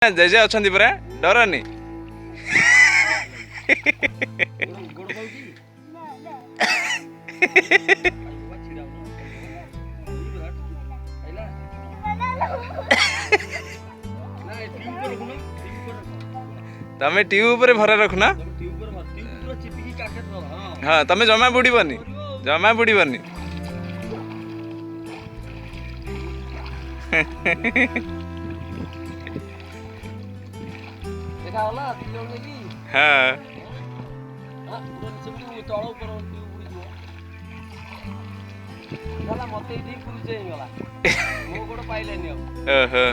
ଜେଜେ ଅଛନ୍ତି ପରା ଡରନି। ତମେ ଟ୍ୟୁବ ଉପରେ ଭରା ରଖୁନ। ହଁ ତମେ ଜମା ବୁଡିବନି, ଜମା ବୁଡିବନି। ହଁ ଓହୋ